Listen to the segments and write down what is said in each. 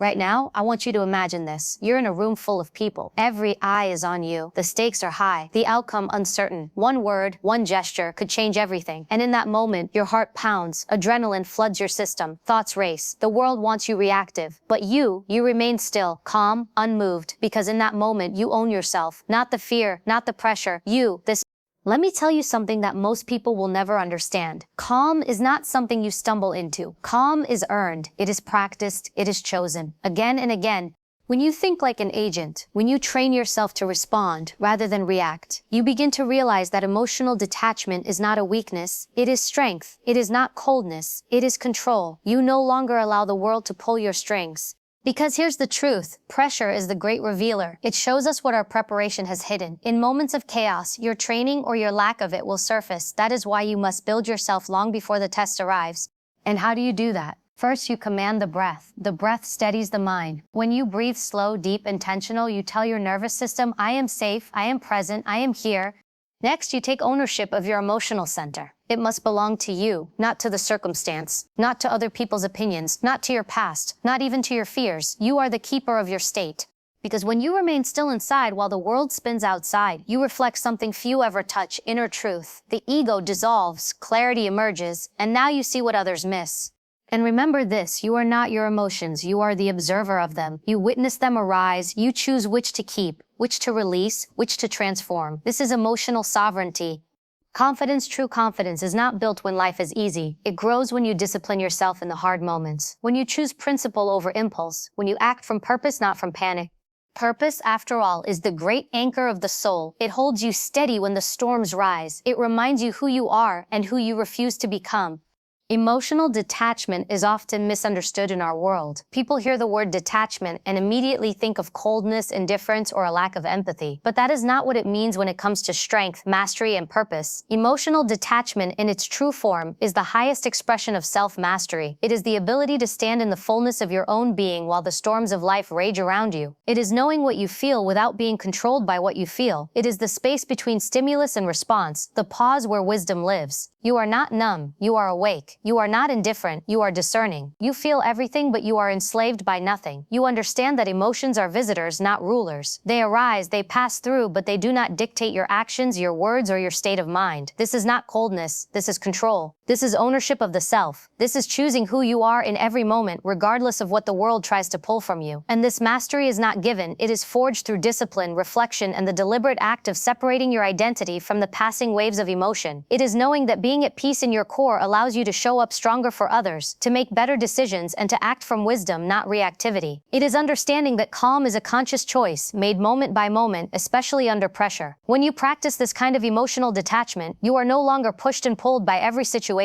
Right now, I want you to imagine this. You're in a room full of people. Every eye is on you. The stakes are high. The outcome uncertain. One word, one gesture could change everything. And in that moment, your heart pounds. Adrenaline floods your system. Thoughts race. The world wants you reactive. But you remain still, calm, unmoved. Because in that moment, you own yourself. Not the fear, not the pressure. Let me tell you something that most people will never understand. Calm is not something you stumble into. Calm is earned. It is practiced. It is chosen. Again and again. When you think like an agent, when you train yourself to respond rather than react, you begin to realize that emotional detachment is not a weakness. It is strength. It is not coldness. It is control. You no longer allow the world to pull your strings. Because here's the truth, pressure is the great revealer. It shows us what our preparation has hidden. In moments of chaos, your training or your lack of it will surface. That is why you must build yourself long before the test arrives. And how do you do that? First, you command the breath. The breath steadies the mind. When you breathe slow, deep, intentional, you tell your nervous system, I am safe, I am present, I am here. Next, you take ownership of your emotional center. It must belong to you, not to the circumstance, not to other people's opinions, not to your past, not even to your fears. You are the keeper of your state. Because when you remain still inside while the world spins outside, you reflect something few ever touch, inner truth. The ego dissolves, clarity emerges, and now you see what others miss. And remember this, you are not your emotions, you are the observer of them. You witness them arise, you choose which to keep, which to release, which to transform. This is emotional sovereignty. Confidence, true confidence, is not built when life is easy. It grows when you discipline yourself in the hard moments. When you choose principle over impulse. When you act from purpose, not from panic. Purpose, after all, is the great anchor of the soul. It holds you steady when the storms rise. It reminds you who you are and who you refuse to become. Emotional detachment is often misunderstood in our world. People hear the word detachment and immediately think of coldness, indifference, or a lack of empathy. But that is not what it means when it comes to strength, mastery, and purpose. Emotional detachment in its true form is the highest expression of self-mastery. It is the ability to stand in the fullness of your own being while the storms of life rage around you. It is knowing what you feel without being controlled by what you feel. It is the space between stimulus and response, the pause where wisdom lives. You are not numb, you are awake. You are not indifferent, you are discerning. You feel everything, but you are enslaved by nothing. You understand that emotions are visitors, not rulers. They arise, they pass through, but they do not dictate your actions, your words, or your state of mind. This is not coldness, this is control. This is ownership of the self. This is choosing who you are in every moment, regardless of what the world tries to pull from you. And this mastery is not given, it is forged through discipline, reflection, and the deliberate act of separating your identity from the passing waves of emotion. It is knowing that being at peace in your core allows you to show up stronger for others, to make better decisions, and to act from wisdom, not reactivity. It is understanding that calm is a conscious choice, made moment by moment, especially under pressure. When you practice this kind of emotional detachment, you are no longer pushed and pulled by every situation.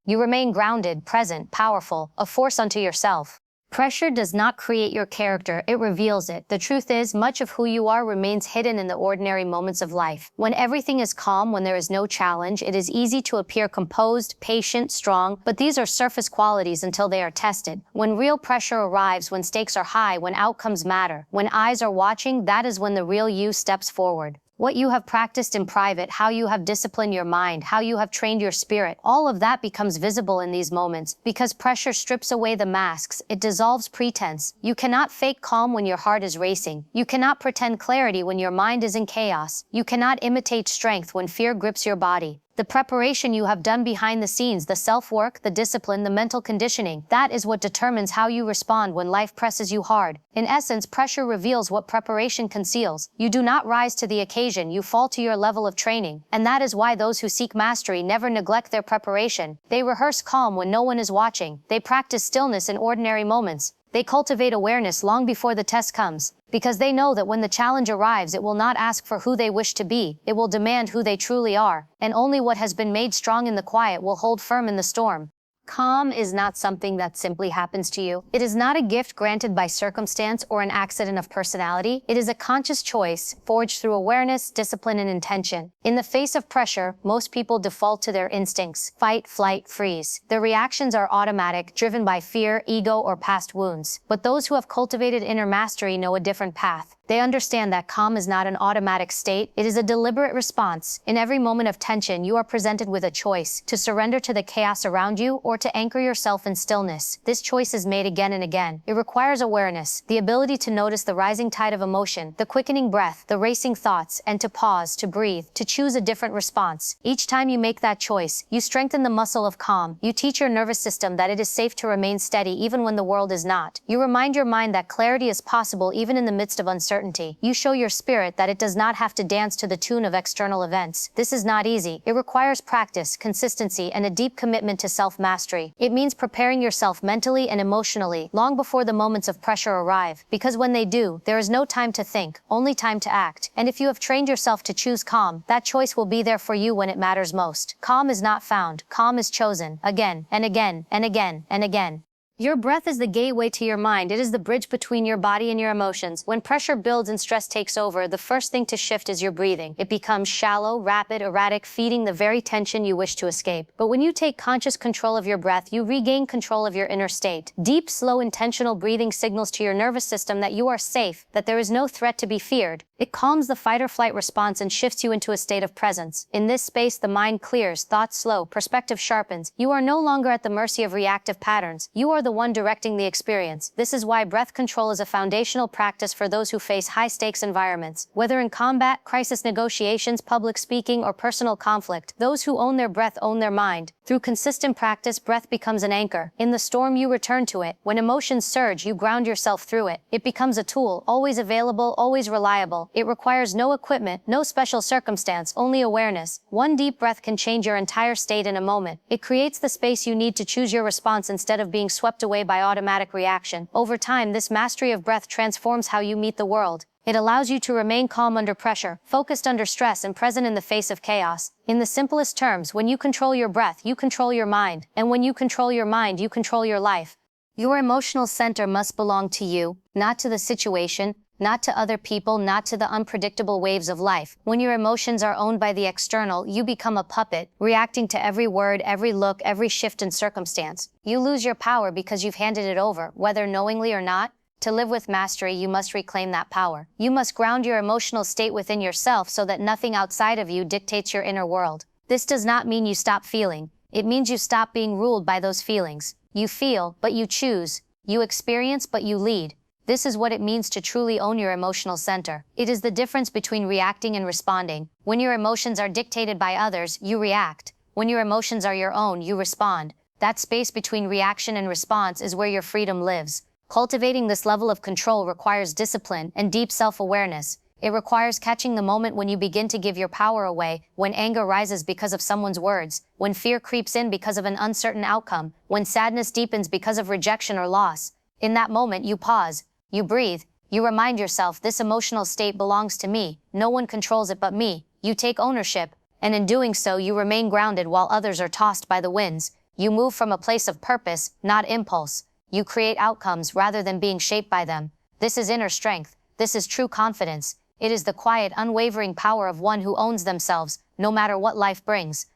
You remain grounded, present, powerful, a force unto yourself. Pressure does not create your character, it reveals it. The truth is, much of who you are remains hidden in the ordinary moments of life. When everything is calm, when there is no challenge, it is easy to appear composed, patient, strong, but these are surface qualities until they are tested. When real pressure arrives, when stakes are high, when outcomes matter, when eyes are watching, that is when the real you steps forward. What you have practiced in private, how you have disciplined your mind, how you have trained your spirit, all of that becomes visible in these moments. Because pressure strips away the masks, it dissolves pretense. You cannot fake calm when your heart is racing. You cannot pretend clarity when your mind is in chaos. You cannot imitate strength when fear grips your body. The preparation you have done behind the scenes, the self-work, the discipline, the mental conditioning, that is what determines how you respond when life presses you hard. In essence, pressure reveals what preparation conceals. You do not rise to the occasion, you fall to your level of training. And that is why those who seek mastery never neglect their preparation. They rehearse calm when no one is watching. They practice stillness in ordinary moments. They cultivate awareness long before the test comes, because they know that when the challenge arrives, it will not ask for who they wish to be, it will demand who they truly are, and only what has been made strong in the quiet will hold firm in the storm. Calm is not something that simply happens to you. It is not a gift granted by circumstance or an accident of personality. It is a conscious choice, forged through awareness, discipline, and intention. In the face of pressure, most people default to their instincts: fight, flight, freeze. Their reactions are automatic, driven by fear, ego, or past wounds. But those who have cultivated inner mastery know a different path. They understand that calm is not an automatic state, it is a deliberate response. In every moment of tension, you are presented with a choice: to surrender to the chaos around you or to anchor yourself in stillness. This choice is made again and again. It requires awareness, the ability to notice the rising tide of emotion, the quickening breath, the racing thoughts, and to pause, to breathe, to choose a different response. Each time you make that choice, you strengthen the muscle of calm. You teach your nervous system that it is safe to remain steady even when the world is not. You remind your mind that clarity is possible even in the midst of uncertainty. You show your spirit that it does not have to dance to the tune of external events. This is not easy. It requires practice, consistency, and a deep commitment to self-mastery. It means preparing yourself mentally and emotionally long before the moments of pressure arrive, because when they do, there is no time to think, only time to act. And if you have trained yourself to choose calm, that choice will be there for you when it matters most. Calm is not found. Calm is chosen. Again, and again, and again, and again. Your breath is the gateway to your mind. It is the bridge between your body and your emotions. When pressure builds and stress takes over, the first thing to shift is your breathing. It becomes shallow, rapid, erratic, feeding the very tension you wish to escape. But when you take conscious control of your breath, you regain control of your inner state. Deep, slow, intentional breathing signals to your nervous system that you are safe, that there is no threat to be feared. It calms the fight-or-flight response and shifts you into a state of presence. In this space, the mind clears, thoughts slow, perspective sharpens. You are no longer at the mercy of reactive patterns. You are the one directing the experience. This is why breath control is a foundational practice for those who face high-stakes environments. Whether in combat, crisis negotiations, public speaking, or personal conflict, those who own their breath own their mind. Through consistent practice, breath becomes an anchor. In the storm, you return to it. When emotions surge, you ground yourself through it. It becomes a tool, always available, always reliable. It requires no equipment, no special circumstance, only awareness. One deep breath can change your entire state in a moment. It creates the space you need to choose your response instead of being swept away by automatic reaction. Over time, this mastery of breath transforms how you meet the world. It allows you to remain calm under pressure, focused under stress, and present in the face of chaos. In the simplest terms, when you control your breath, you control your mind. And when you control your mind, you control your life. Your emotional center must belong to you, not to the situation, not to other people, not to the unpredictable waves of life. When your emotions are owned by the external, you become a puppet, reacting to every word, every look, every shift in circumstance. You lose your power because you've handed it over, whether knowingly or not. To live with mastery, you must reclaim that power. You must ground your emotional state within yourself so that nothing outside of you dictates your inner world. This does not mean you stop feeling. It means you stop being ruled by those feelings. You feel, but you choose. You experience, but you lead. This is what it means to truly own your emotional center. It is the difference between reacting and responding. When your emotions are dictated by others, you react. When your emotions are your own, you respond. That space between reaction and response is where your freedom lives. Cultivating this level of control requires discipline and deep self-awareness. It requires catching the moment when you begin to give your power away, when anger rises because of someone's words, when fear creeps in because of an uncertain outcome, when sadness deepens because of rejection or loss. In that moment, you pause, you breathe, you remind yourself, this emotional state belongs to me, no one controls it but me. You take ownership, and in doing so, you remain grounded while others are tossed by the winds. You move from a place of purpose, not impulse. You create outcomes rather than being shaped by them. This is inner strength. This is true confidence. It is the quiet, unwavering power of one who owns themselves, no matter what life brings.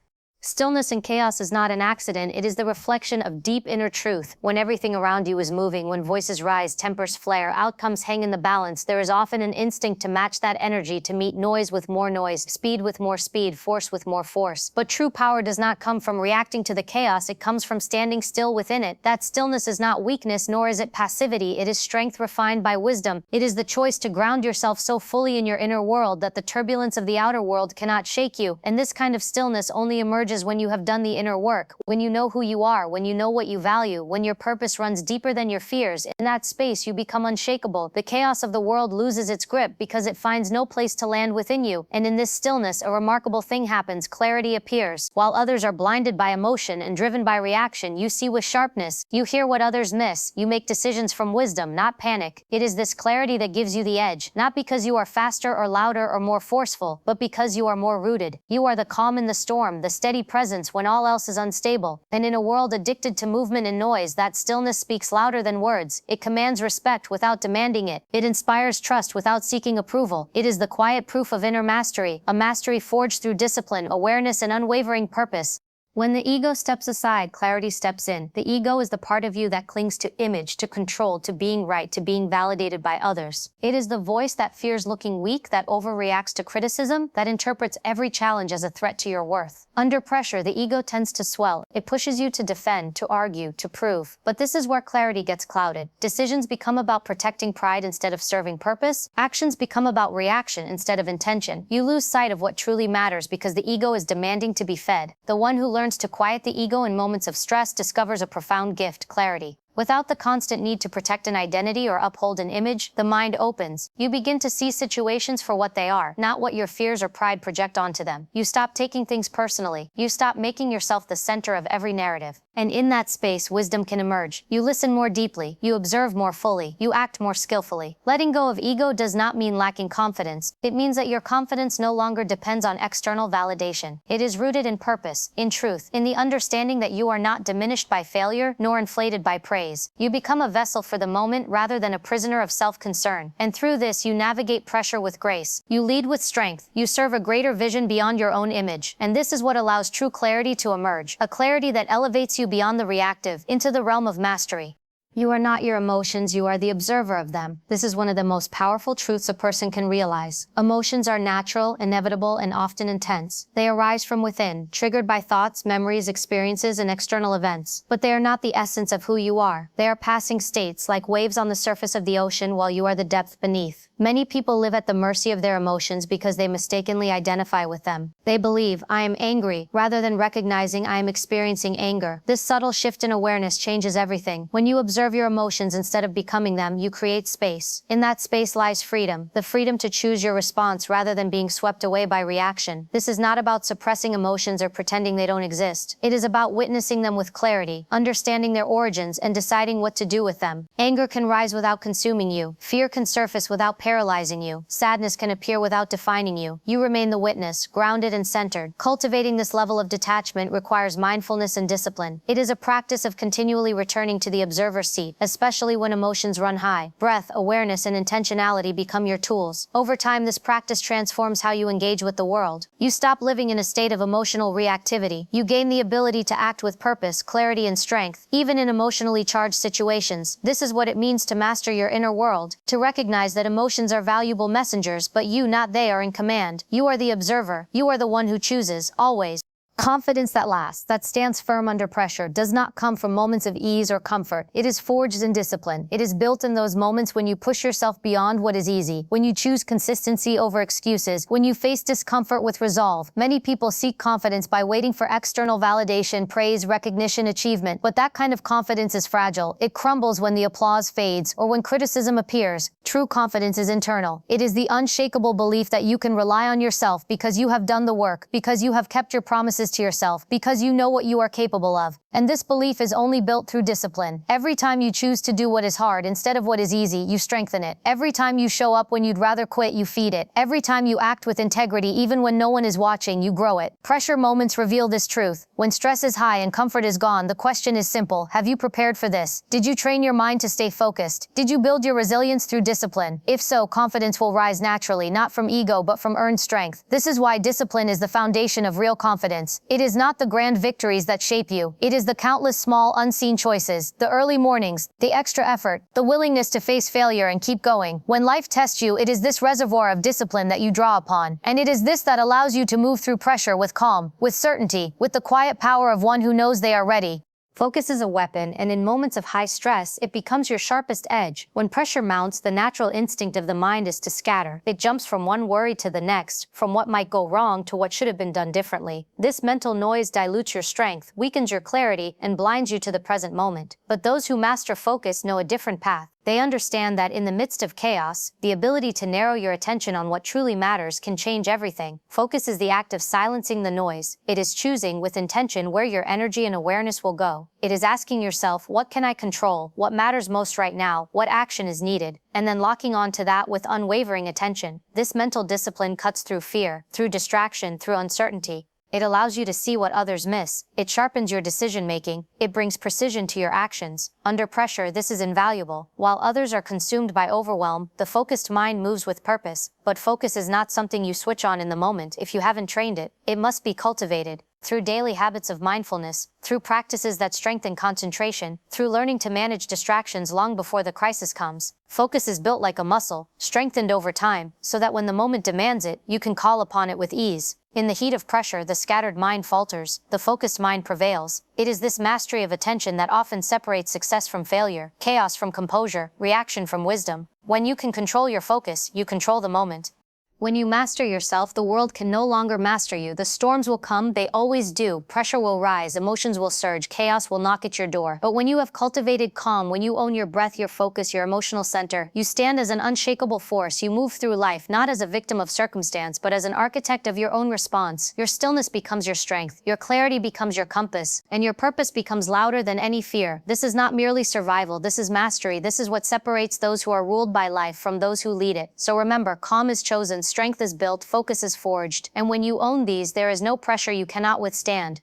Stillness and chaos is not an accident, it is the reflection of deep inner truth. When everything around you is moving, when voices rise, tempers flare, outcomes hang in the balance, there is often an instinct to match that energy, to meet noise with more noise, speed with more speed, force with more force. But true power does not come from reacting to the chaos, it comes from standing still within it. That stillness is not weakness, nor is it passivity, it is strength refined by wisdom. It is the choice to ground yourself so fully in your inner world that the turbulence of the outer world cannot shake you. And this kind of stillness only emerges when you have done the inner work, when you know who you are, when you know what you value, when your purpose runs deeper than your fears. In that space, you become unshakable. The chaos of the world loses its grip because it finds no place to land within you. And in this stillness, a remarkable thing happens. Clarity appears. While others are blinded by emotion and driven by reaction, you see with sharpness. You hear what others miss. You make decisions from wisdom, not panic. It is this clarity that gives you the edge, not because you are faster or louder or more forceful, but because you are more rooted. You are the calm in the storm, the steady presence when all else is unstable. And in a world addicted to movement and noise, that stillness speaks louder than words. It commands respect without demanding it. It inspires trust without seeking approval. It is the quiet proof of inner mastery, a mastery forged through discipline, awareness, and unwavering purpose. When the ego steps aside, clarity steps in. The ego is the part of you that clings to image, to control, to being right, to being validated by others. It is the voice that fears looking weak, that overreacts to criticism, that interprets every challenge as a threat to your worth. Under pressure, the ego tends to swell. It pushes you to defend, to argue, to prove. But this is where clarity gets clouded. Decisions become about protecting pride instead of serving purpose. Actions become about reaction instead of intention. You lose sight of what truly matters because the ego is demanding to be fed. The one who learns to quiet the ego in moments of stress discovers a profound gift: clarity. Without the constant need to protect an identity or uphold an image, the mind opens. You begin to see situations for what they are, not what your fears or pride project onto them. You stop taking things personally. You stop making yourself the center of every narrative. And in that space, wisdom can emerge. You listen more deeply. You observe more fully. You act more skillfully. Letting go of ego does not mean lacking confidence. It means that your confidence no longer depends on external validation. It is rooted in purpose, in truth, in the understanding that you are not diminished by failure, nor inflated by praise. You become a vessel for the moment rather than a prisoner of self-concern. And through this, you navigate pressure with grace. You lead with strength. You serve a greater vision beyond your own image. And this is what allows true clarity to emerge. A clarity that elevates you beyond the reactive, into the realm of mastery. You are not your emotions, you are the observer of them. This is one of the most powerful truths a person can realize. Emotions are natural, inevitable, and often intense. They arise from within, triggered by thoughts, memories, experiences, and external events. But they are not the essence of who you are. They are passing states, like waves on the surface of the ocean, while you are the depth beneath. Many people live at the mercy of their emotions because they mistakenly identify with them. They believe, I am angry, rather than recognizing I am experiencing anger. This subtle shift in awareness changes everything. When you observe your emotions instead of becoming them, you create space. In that space lies freedom, the freedom to choose your response rather than being swept away by reaction. This is not about suppressing emotions or pretending they don't exist. It is about witnessing them with clarity, understanding their origins, and deciding what to do with them. Anger can rise without consuming you. Fear can surface without paralyzing you. Sadness can appear without defining you. You remain the witness, grounded and centered. Cultivating this level of detachment requires mindfulness and discipline. It is a practice of continually returning to the observer's seat, especially when emotions run high. Breath, awareness, and intentionality become your tools. Over time, this practice transforms how you engage with the world. You stop living in a state of emotional reactivity. You gain the ability to act with purpose, clarity, and strength, even in emotionally charged situations. This is what it means to master your inner world, to recognize that emotions are valuable messengers, but you, not they, are in command. You are the observer. You are the one who chooses, always. Confidence that lasts, that stands firm under pressure, does not come from moments of ease or comfort. It is forged in discipline. It is built in those moments when you push yourself beyond what is easy, when you choose consistency over excuses, when you face discomfort with resolve. Many people seek confidence by waiting for external validation, praise, recognition, achievement. But that kind of confidence is fragile. It crumbles when the applause fades or when criticism appears. True confidence is internal. It is the unshakable belief that you can rely on yourself because you have done the work, because you have kept your promises to yourself, because you know what you are capable of. And this belief is only built through discipline. Every time you choose to do what is hard instead of what is easy, you strengthen it. Every time you show up when you'd rather quit, you feed it. Every time you act with integrity, even when no one is watching, you grow it. Pressure moments reveal this truth. When stress is high and comfort is gone, the question is simple: have you prepared for this? Did you train your mind to stay focused? Did you build your resilience through discipline? If so, confidence will rise naturally, not from ego, but from earned strength. This is why discipline is the foundation of real confidence. It is not the grand victories that shape you. It is the countless small, unseen choices, the early mornings, the extra effort, the willingness to face failure and keep going. When life tests you, it is this reservoir of discipline that you draw upon. And it is this that allows you to move through pressure with calm, with certainty, with the quiet power of one who knows they are ready. Focus is a weapon, and in moments of high stress, it becomes your sharpest edge. When pressure mounts, the natural instinct of the mind is to scatter. It jumps from one worry to the next, from what might go wrong to what should have been done differently. This mental noise dilutes your strength, weakens your clarity, and blinds you to the present moment. But those who master focus know a different path. They understand that in the midst of chaos, the ability to narrow your attention on what truly matters can change everything. Focus is the act of silencing the noise. It is choosing with intention where your energy and awareness will go. It is asking yourself, what can I control? What matters most right now? What action is needed? And then locking on to that with unwavering attention. This mental discipline cuts through fear, through distraction, through uncertainty. It allows you to see what others miss. It sharpens your decision-making. It brings precision to your actions. Under pressure, this is invaluable. While others are consumed by overwhelm, the focused mind moves with purpose. But focus is not something you switch on in the moment if you haven't trained it. It must be cultivated. Through daily habits of mindfulness, through practices that strengthen concentration, through learning to manage distractions long before the crisis comes. Focus is built like a muscle, strengthened over time, so that when the moment demands it, you can call upon it with ease. In the heat of pressure, the scattered mind falters, the focused mind prevails. It is this mastery of attention that often separates success from failure, chaos from composure, reaction from wisdom. When you can control your focus, you control the moment. When you master yourself, the world can no longer master you. The storms will come, they always do. Pressure will rise, emotions will surge, chaos will knock at your door. But when you have cultivated calm, when you own your breath, your focus, your emotional center, you stand as an unshakable force. You move through life not as a victim of circumstance, but as an architect of your own response. Your stillness becomes your strength, your clarity becomes your compass, and your purpose becomes louder than any fear. This is not merely survival, this is mastery. This is what separates those who are ruled by life from those who lead it. So remember, calm is chosen, strength is built, focus is forged, and when you own these, there is no pressure you cannot withstand.